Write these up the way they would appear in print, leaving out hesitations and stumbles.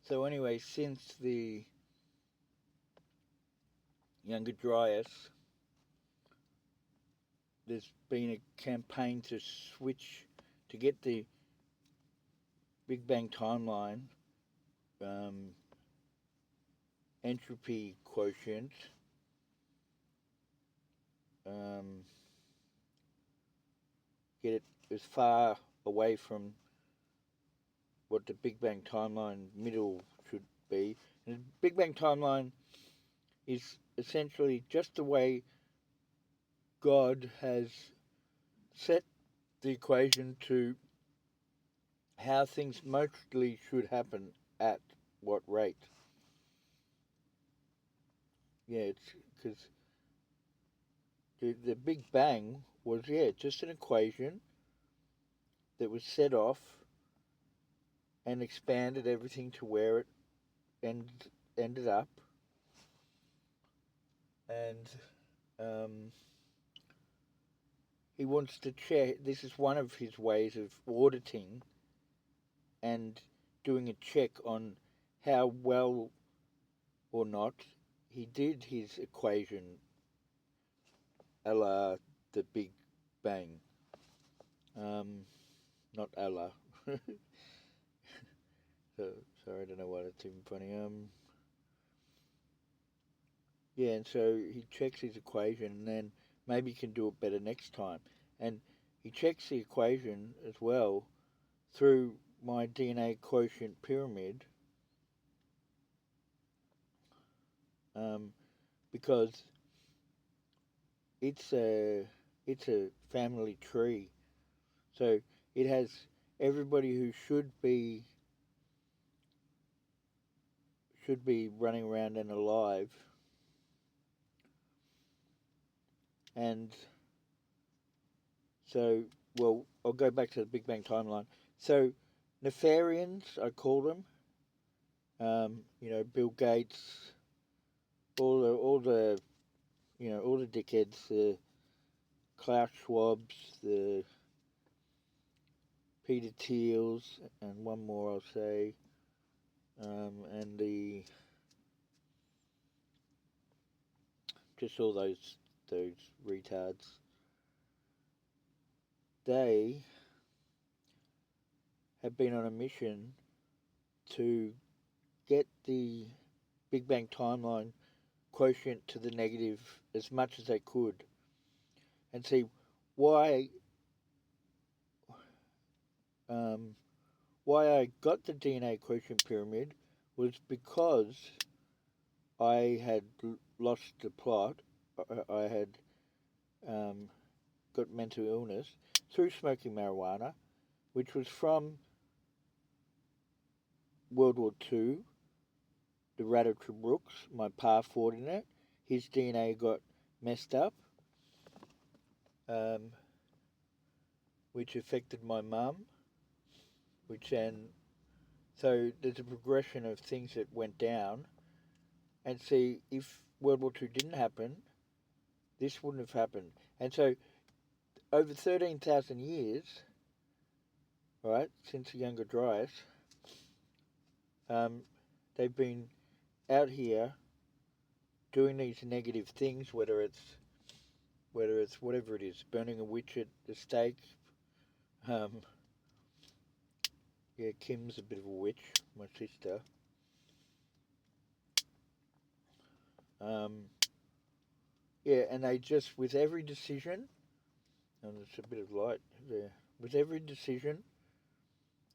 So anyway, since the Younger Dryas, there's been a campaign to switch to get the Big Bang timeline um, entropy quotient um, get it as far away from what the Big Bang timeline middle should be. And the Big Bang timeline is essentially just the way God has set the equation to how things mostly should happen at what rate. Yeah, it's because the Big Bang was, yeah, just an equation that was set off and expanded everything to where it end, ended up. And um, he wants to check. This is one of his ways of auditing and doing a check on how well or not he did his equation a la the Big Bang. Um, Not a la. So, sorry, I don't know why that's even funny. Yeah, and so he checks his equation, and then maybe he can do it better next time. And he checks the equation as well through my DNA quotient pyramid, um, because it's a it's a family tree. So it has everybody who should be running around and alive, and so well I'll go back to the Big Bang timeline. So Nefarians, I call them. Bill Gates, all the all the dickheads, the Klaus Schwabs, the Peter Thiels, and one more I'll say, and the just all those retards. They have been on a mission to get the Big Bang timeline quotient to the negative as much as they could, and see why um, why I got the DNA quotient pyramid was because I had lost the plot. I had um, got mental illness through smoking marijuana, which was from World War II. The Radhakrishnan Brooks, my pa fought in it. His DNA got messed up, um, which affected my mum, which then so there's a progression of things that went down. And see, if World War II didn't happen, this wouldn't have happened. And so, over 13,000 years, right, since the Younger Dryas, um, they've been out here doing these negative things, whether it's whatever it is, burning a witch at the stake. Um, yeah, Kim's a bit of a witch, my sister. Um, yeah, and they just with every decision, and it's a bit of light there. With every decision,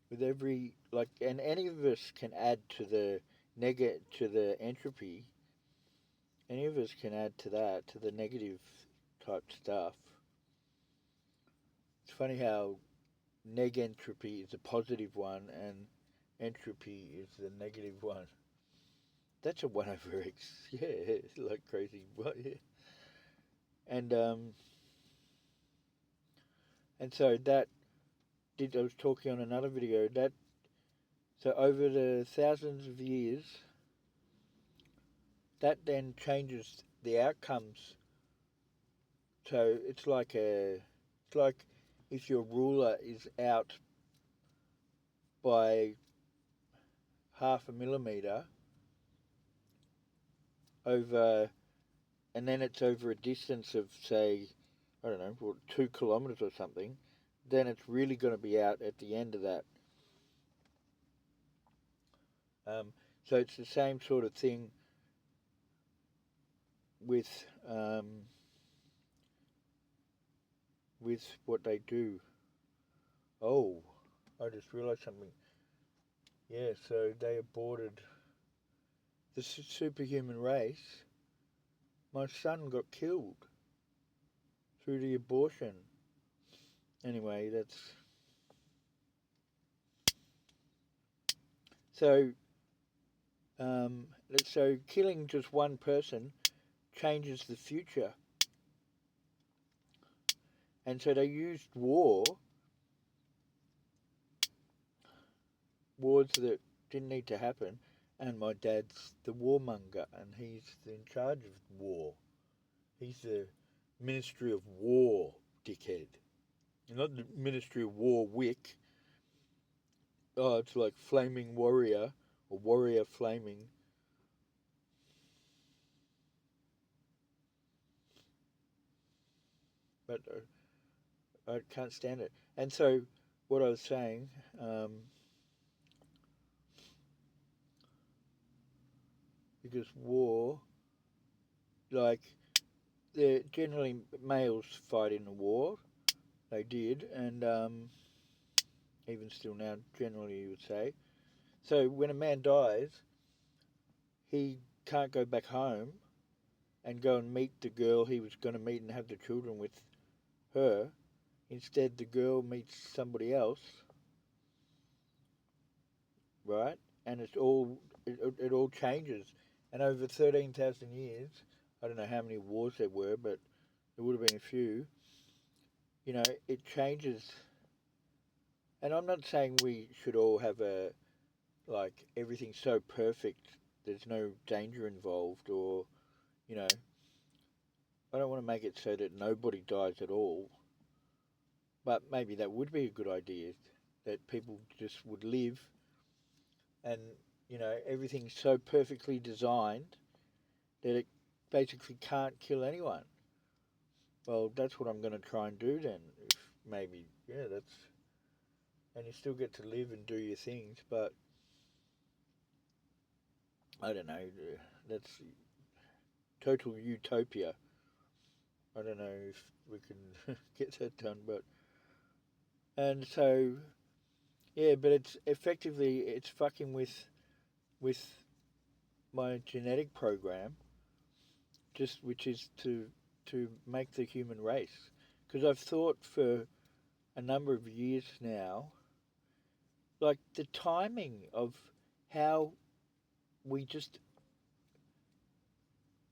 with every and any of us can add to the to the entropy. Any of us can add to that, to the negative type stuff. It's funny how negentropy is a positive one and entropy is the negative one. That's a 1/x. Yeah, like crazy. What? Yeah. And and so that did. I was talking on another video that so over the thousands of years, that then changes the outcomes. So it's like if your ruler is out by half a millimeter over, and then it's over a distance of, say, I don't know, 2 kilometers or something, then it's really going to be out at the end of that. So it's the same sort of thing with what they do. Oh, I just realised something. Yeah, so they aborted the superhuman race. My son got killed through the abortion. Anyway, that's so. So killing just one person changes the future, and so they used wars that didn't need to happen. And my dad's the warmonger, and he's in charge of war. He's the Ministry of War, dickhead. Not the Ministry of War, Wick. Oh, it's like Flaming Warrior or Warrior Flaming. But I can't stand it. And so, what I was saying, because war, like, they're generally males fight in a war. They did, and even still now, generally you would say. So when a man dies, he can't go back home and go and meet the girl he was going to meet and have the children with her. Instead, the girl meets somebody else, right? And it all changes. And over 13,000 years, I don't know how many wars there were, but there would have been a few. You know, it changes. And I'm not saying we should all have like everything so perfect. There's no danger involved, or you know, I don't want to make it so that nobody dies at all. But maybe that would be a good idea, that people just would live, and everything's so perfectly designed that it basically can't kill anyone. Well, that's what I'm going to try and do then. If maybe, yeah, that's, and you still get to live and do your things, but I don't know. That's total utopia. I don't know if we can get that done, but and so yeah, but it's effectively it's fucking with my genetic program, just which is to make the human race. Because I've thought for a number of years now, like the timing of how we just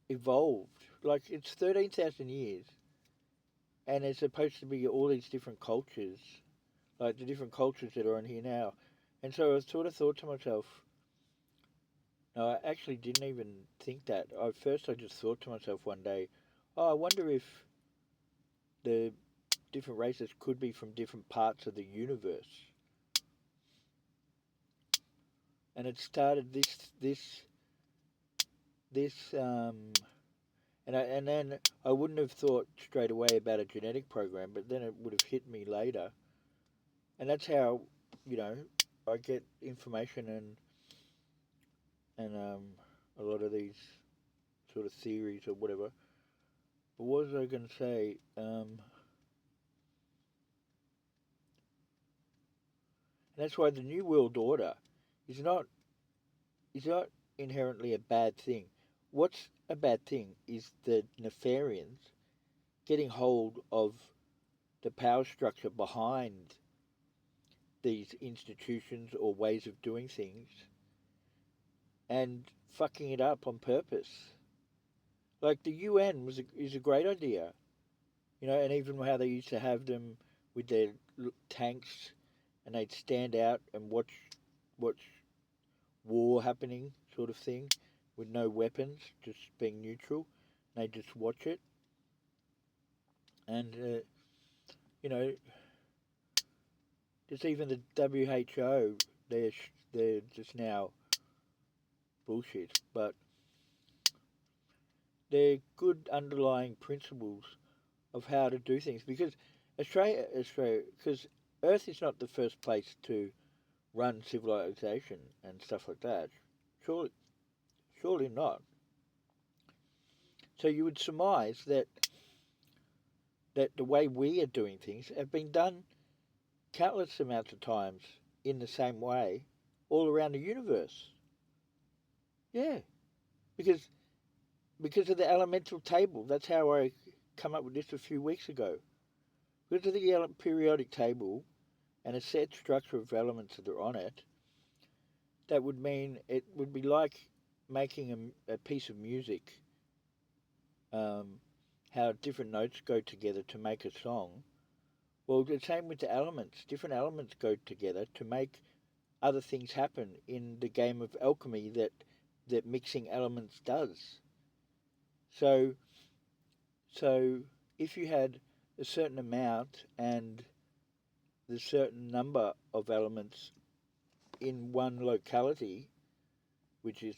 evolved. Like it's 13,000 years, and there's supposed to be all these different cultures, like the different cultures that are on here now. And so I sort of thought to myself, no, I actually didn't even think that. At first, I just thought to myself one day, oh, I wonder if the different races could be from different parts of the universe. And it started this and then I wouldn't have thought straight away about a genetic program, but then it would have hit me later. And that's how, you know, I get information and a lot of these sort of theories or whatever. But what was I going to say? And that's why the New World Order is not is not inherently a bad thing. What's a bad thing is the Nefarians getting hold of the power structure behind these institutions or ways of doing things and fucking it up on purpose. Like the UN is a great idea, and even how they used to have them with their tanks, and they'd stand out and watch war happening, sort of thing, with no weapons, just being neutral. And they just watch it, and you know, just even the WHO, they're just now bullshit, but they're good underlying principles of how to do things. Because because Earth is not the first place to run civilization and stuff like that. Surely, surely not. So you would surmise that the way we are doing things have been done countless amounts of times in the same way all around the universe. Yeah, because because of the elemental table. That's how I come up with this a few weeks ago. Because of the periodic table and a set structure of elements that are on it, that would mean it would be like making a piece of music. How different notes go together to make a song. Well, the same with the elements. Different elements go together to make other things happen in the game of alchemy that mixing elements does. So so if you had a certain amount and the certain number of elements in one locality, which is,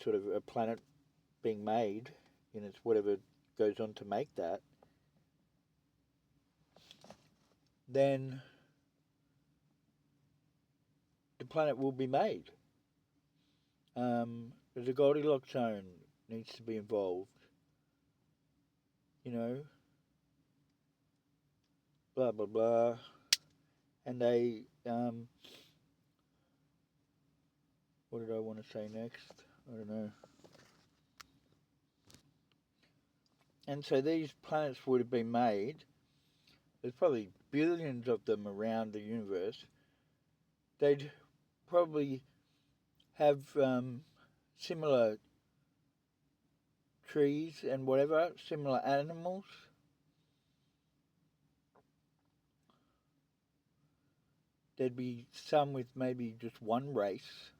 sort of a planet being made, and it's whatever goes on to make that, then the planet will be made. The Goldilocks zone needs to be involved, you know, blah blah blah, and what did I want to say next? I don't know. And so these planets would have been made. There's probably billions of them around the universe. They'd probably have similar trees and whatever, similar animals. There'd be some with maybe just one race.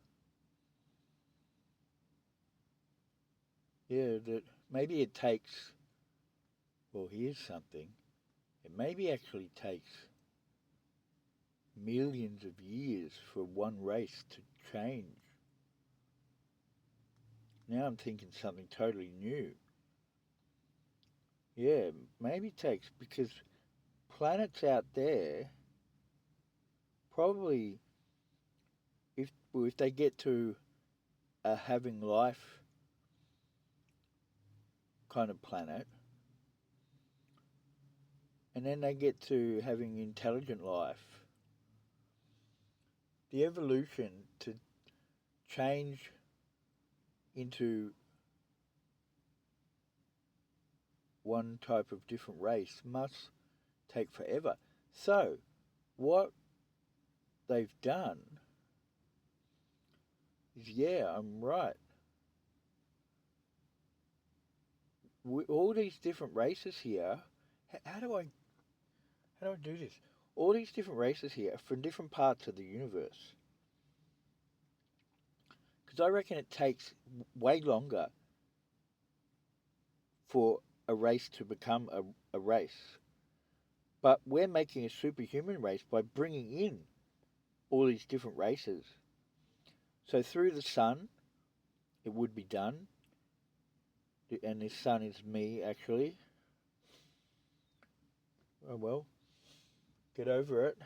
Yeah, that maybe it takes. Well, here's something. It maybe actually takes millions of years for one race to change. Now I'm thinking something totally new. Yeah, maybe it takes because planets out there probably if they get to a having life kind of planet, and then they get to having intelligent life, the evolution to change into one type of different race must take forever. So, what they've done is, yeah, I'm right. All these different races here. How do I do this? All these different races here are from different parts of the universe. Because I reckon it takes way longer for a race to become a race. But we're making a superhuman race by bringing in all these different races. So through the sun, it would be done. And this sun is me, actually. Oh well, get over it.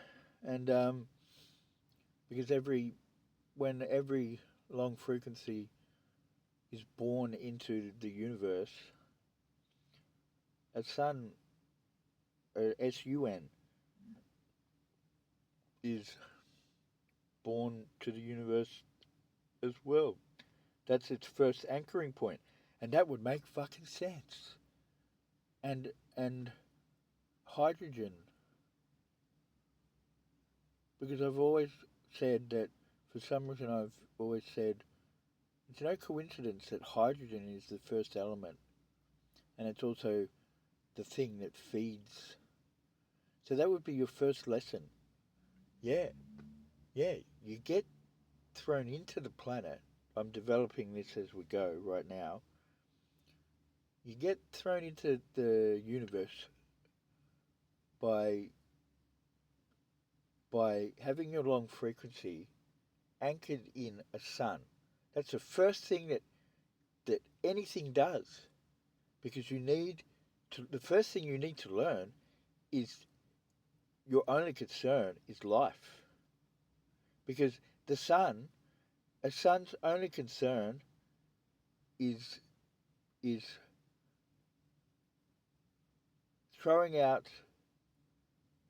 And because when every long frequency is born into the universe, a sun, SUN, is born to the universe as well. That's its first anchoring point, and that would make fucking sense. And hydrogen, because I've always said that for some reason I've always said it's no coincidence that hydrogen is the first element, and it's also the thing that feeds. So that would be your first lesson. Yeah, yeah, you get thrown into the planet. I'm developing this as we go right now. You get thrown into the universe by having your long frequency anchored in a sun. That's the first thing that anything does. Because you need to, the first thing you need to learn is your only concern is life. Because the sun, a sun's only concern is is throwing out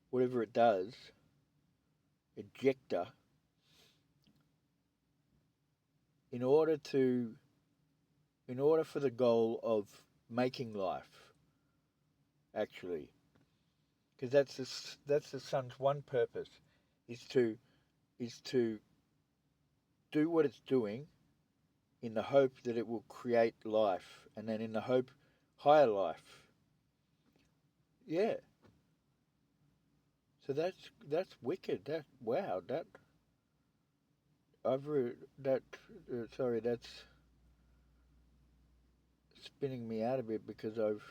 whatever it does, ejector, in order to in order for the goal of making life, actually. Because that's the sun's one purpose, is to do what it's doing in the hope that it will create life, and then in the hope higher life. Yeah. So that's wicked. That wow. That I've re- that sorry. That's spinning me out a bit because I've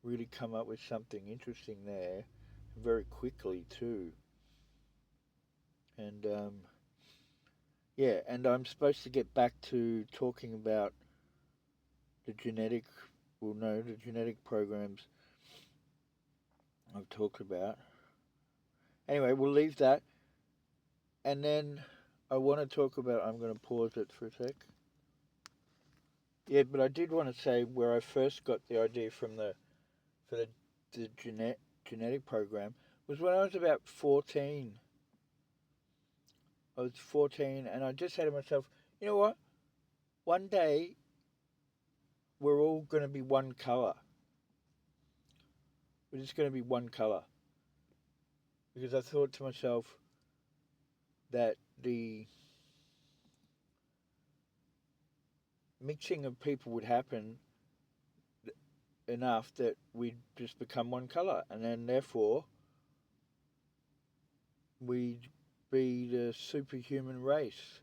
really come up with something interesting there, very quickly too. And yeah, and I'm supposed to get back to talking about the genetic, well, no, the genetic programs I've talked about. Anyway, we'll leave that, and then I want to talk about. I'm going to pause it for a sec. Yeah, but I did want to say where I first got the idea from for the genetic program was when I was about 14. I was 14, and I just said to myself, you know what? One day we're all going to be one color. We're just going to be one color. Because I thought to myself that the mixing of people would happen enough that we'd just become one color, and then therefore we'd be the superhuman race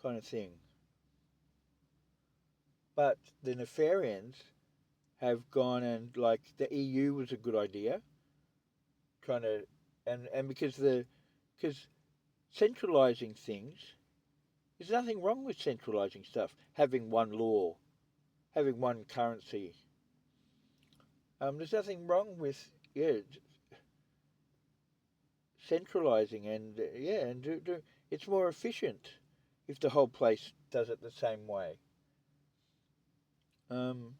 kind of thing. But the Nefarians have gone and, like, the EU was a good idea, trying to, and because centralizing things, there's nothing wrong with centralizing stuff, having one law, having one currency. There's nothing wrong with, yeah, centralizing, and yeah, and it's more efficient if the whole place does it the same way. Um,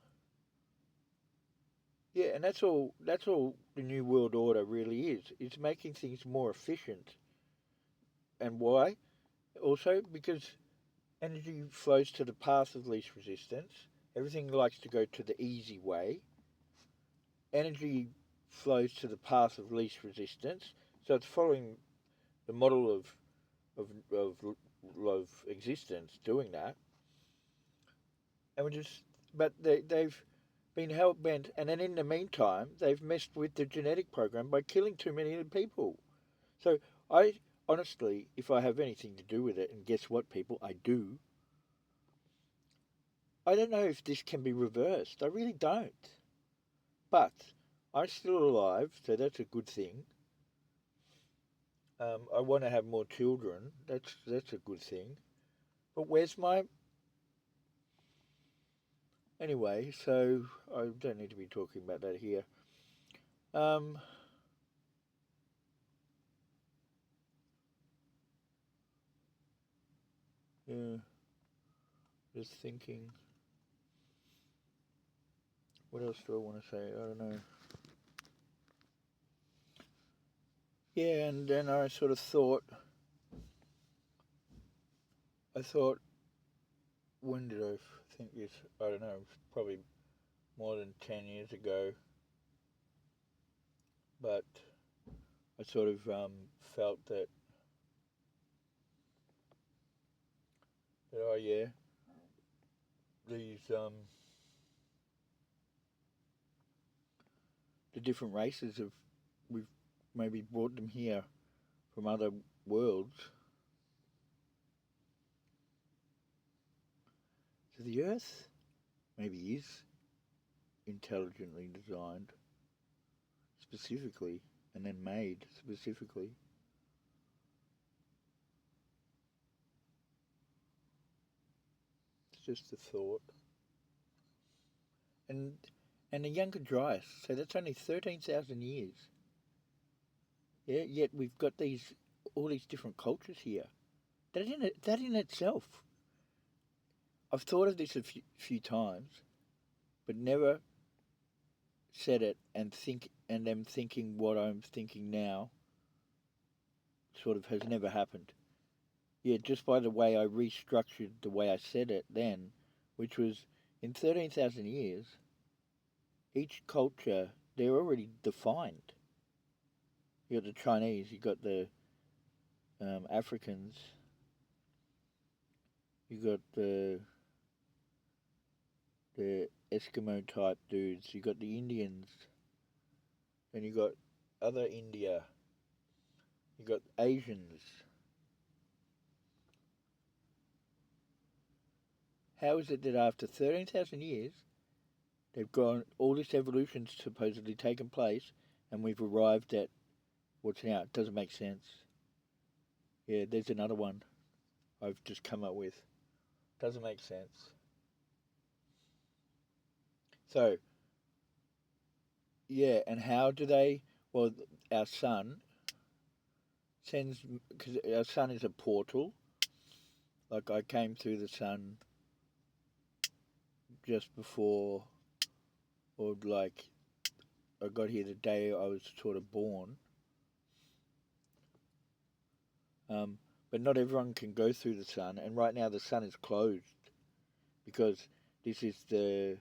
yeah, and that's all. That's all the new world order really is. It's making things more efficient. And why? Also because energy flows to the path of least resistance. Everything likes to go to the easy way. Energy flows to the path of least resistance. So it's following the model of of, of existence doing that. And we just, but they've been hell bent, and then in the meantime, they've messed with the genetic program by killing too many people. So I honestly, if I have anything to do with it, and guess what, people, I do. I don't know if this can be reversed. I really don't. But I'm still alive, so that's a good thing. I want to have more children. That's a good thing. But where's my anyway? So I don't need to be talking about that here. Um, yeah, just thinking. What else do I want to say? I don't know. Yeah, and then I sort of thought. I thought, when did I think this? I don't know. Probably more than 10 years ago. But I sort of felt that oh yeah, these the different races have we've maybe brought them here from other worlds. So the Earth maybe is intelligently designed specifically and then made, specifically. just a thought. And and the Younger Dryas, so that's only 13,000 years. Yeah, yet we've got all these different cultures here. That in itself, I've thought of this a few times, but never said it and them thinking what I'm thinking now sort of has never happened. Yeah, just by the way I restructured the way I said it then, which was in 13,000 years, each culture, they're already defined. You got the Chinese, you got the Africans, you got the Eskimo type dudes, you got the Indians, and you got other India, you got Asians. How is it that after 13,000 years, they've gone, all this evolution's supposedly taken place, and we've arrived at what's now? It doesn't make sense. Yeah, there's another one I've just come up with. Doesn't make sense. So, yeah, and how do they? Well, our sun sends, because our sun is a portal. Like I came through the sun just before, or like I got here the day I was sort of born. Um, but not everyone can go through the sun, and right now the sun is closed because this is the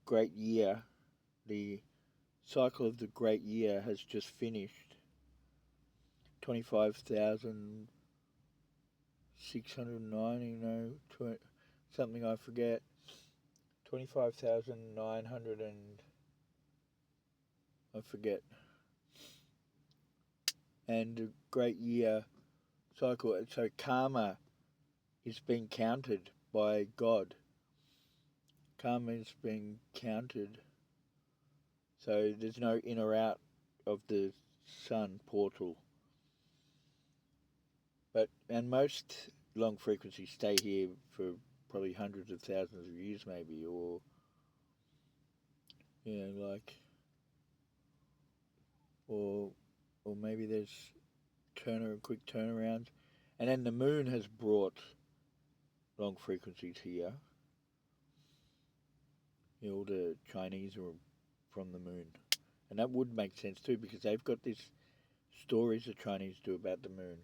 great year. The cycle of the great year has just finished. 25,690, something I forget. 25,900 and I forget. And the great year cycle. So karma is being counted by God. Karma is being counted. So there's no in or out of the sun portal. And most long frequencies stay here for probably hundreds of thousands of years, maybe, or like, or maybe there's quick turnarounds, and then the moon has brought long frequencies here. All the Chinese are from the moon, and that would make sense too because they've got these stories the Chinese do about the moon,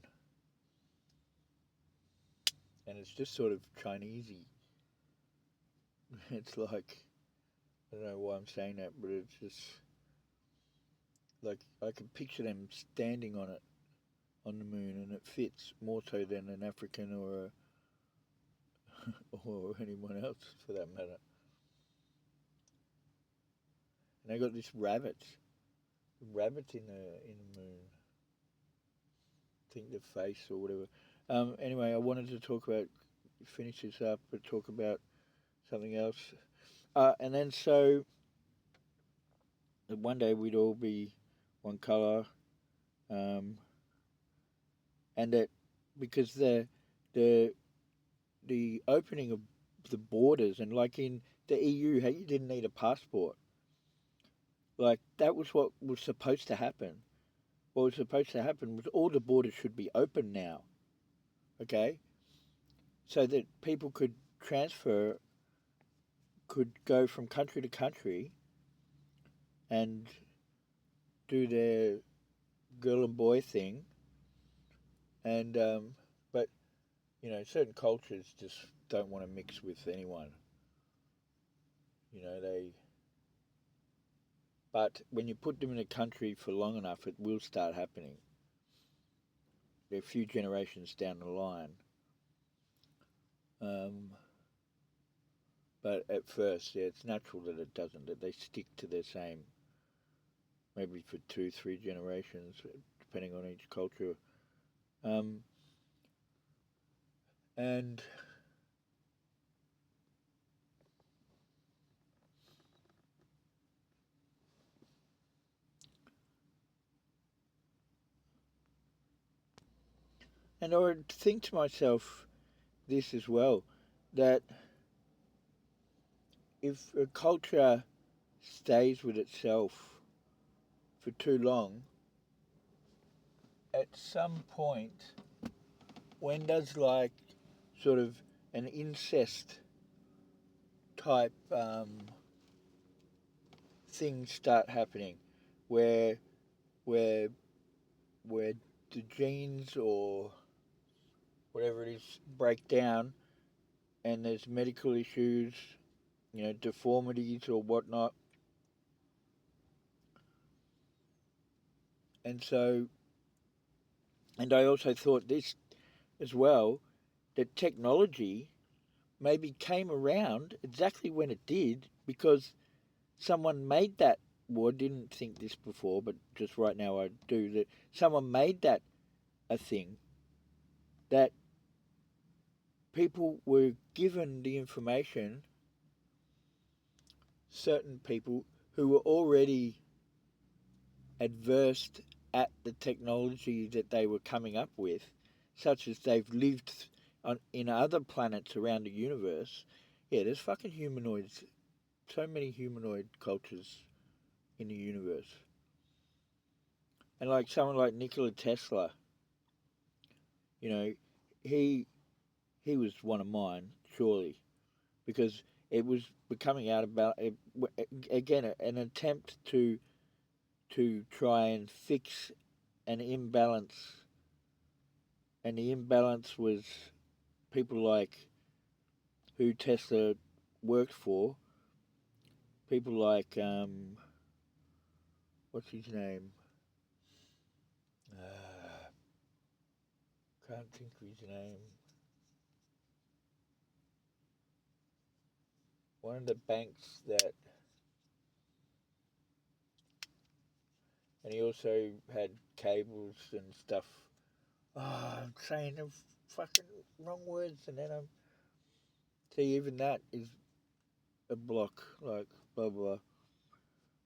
and it's just sort of Chinesey. It's like, I don't know why I'm saying that, but it's just like I can picture them standing on it on the moon, and it fits more so than an African or or anyone else for that matter. And they got this rabbit in the moon. I think the face or whatever. Anyway, I wanted to finish this up, but talk about something else. And then so one day we'd all be one color, um, and that because the the opening of the borders, and like in the EU, how you didn't need a passport. Like that was what was supposed to happen. What was supposed to happen was all the borders should be open now. Okay, so that people could go from country to country and do their girl and boy thing, and but certain cultures just don't want to mix with anyone. They. But when you put them in a country for long enough, it will start happening. They're a few generations down the line. Um, but at first, yeah, it's natural that it doesn't, that they stick to their same, maybe for 2, 3 generations, depending on each culture. Um, and and I would think to myself this as well, that if a culture stays with itself for too long, at some point, when does like sort of an incest type things start happening, where where where the genes or whatever it is break down, and there's medical issues, deformities or whatnot, and so, and I also thought this as well, that technology maybe came around exactly when it did because someone made that. Well, I didn't think this before, but just right now I do. That someone made that a thing, that people were given the information, certain people who were already adverse at the technology that they were coming up with, such as they've lived in other planets around the universe. Yeah, there's fucking humanoids, so many humanoid cultures in the universe. And like someone like Nikola Tesla, you know, he he was one of mine, surely, because it was becoming out about again an attempt to try and fix an imbalance, and the imbalance was people like who Tesla worked for, people like what's his name? Can't think of his name. One of the banks that, and he also had cables and stuff. Oh, I'm saying the fucking wrong words, and then I'm see even that is a block. Like blah blah.